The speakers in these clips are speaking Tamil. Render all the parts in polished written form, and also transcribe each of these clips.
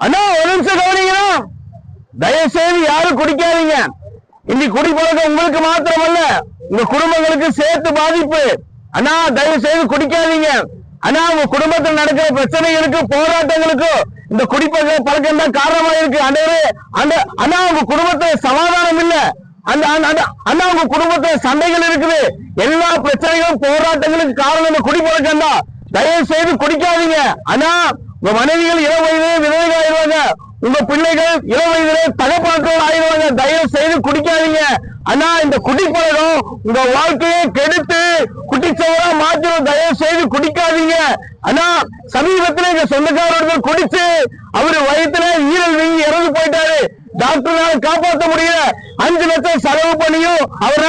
அண்ணா ஒரு நிமிஷம் கவனிங்கன்னா, தயவு செய்து யாரும் குடிக்காதீங்க. இன்னைக்கு குடிப்பழக்கம் உங்களுக்கு மாத்திரமல்ல, உங்க குடும்பங்களுக்கு சேர்த்து பாதிப்பு. அண்ணா தயவு செய்து குடிக்காதீங்க. ஆனா உங்க குடும்பத்தில் நடக்கிற பிரச்சனைகளுக்கு போராட்டங்களுக்கு இந்த குடிப்பழக்கம் தான் காரணமா இருக்கு. அண்ணா உங்க குடும்பத்துல சமாதானம் இல்ல, அண்ணா உங்க குடும்பத்துல சண்டைகள் இருக்குது, எல்லா பிரச்சனைகளும் போராட்டங்களுக்கு காரணம் இந்த குடிப்பழக்கம் தான். தயவு செய்து குடிக்காதீங்க. ஆனா உங்க மனைவிகள் இளம் வயதிலே விதவைகள் ஆயிடுவாங்க, உங்க பிள்ளைகள் இளம் வயதிலே தகப்பனற்றோர் ஆயிடுவாங்க. தயவு செய்து குடிக்காதீங்க. ஆனா இந்த குடிப்பழக்கம் உங்க வாழ்க்கையை கெடுத்து குட்டிச்சவரா மாத்திரம். தயவு செய்து குடிக்காதீங்க. ஆனா சமீபத்தில் எங்க சொந்தக்காரர்கள் குடிச்சு அவரு வயிற்றுல ஈரல் வீங்கி இறந்து போயிட்டாரு. டாக்டர்னால காப்பாற்ற முடியல, 5 லட்சம் செலவு பண்ணியும் அவரை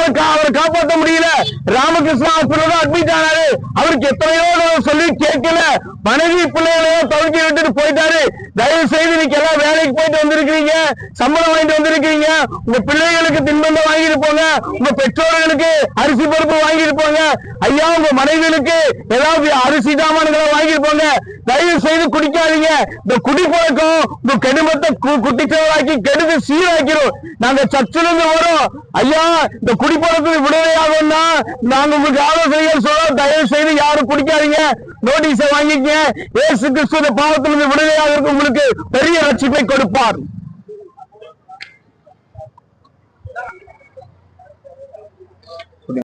காப்பாற்ற முடியல. ராமகிருஷ்ணா ஹாஸ்பிட்டல் அட்மிட் ஆனாரு. அவருக்கு எத்தனையோ சொல்லி கேட்கல, மனைவி பிள்ளைகளையோ தொலைக்கி விட்டுட்டு போயிட்டாரு. தயவு செய்து இன்னைக்கு எல்லாம் வேலைக்கு போயிட்டு வந்திருக்கீங்க, சம்பளம் வாங்கிட்டு வந்திருக்கீங்க, உங்க பிள்ளைகளுக்கு தின்பண்டம் வாங்கிட்டு போங்க, உங்க பெற்றோர்களுக்கு அரிசி பருப்பு வாங்கிட்டு போங்க. ஐயா உங்க மனைவிகளுக்கு ஏதாவது அரிசி சாமான்களை வாங்கிட்டு போங்க. தயவு செய்து குடிக்காதீங்க. இந்த குடிப்பழக்கம் உங்க குடும்பத்தை குட்டிச்சவராக்கி கெடுத்து சீராக்கிறோம். நாங்க சர்ச்சிலிருந்து வரோம். ஐயா இந்த குடிப்பழக்கத்துக்கு விடுதலையாகும்னா நாங்க உங்களுக்கு ஆலோசனைகள் சொல்றோம். தயவு செய்து யாரும் குடிக்காதீங்க, நோட்டீஸை வாங்கிக்க. இயேசு கிறிஸ்து பாவத்திலிருந்து விடுதலையாக உங்களுக்கு பெரிய ரட்சிப்பை கொடுப்பார்.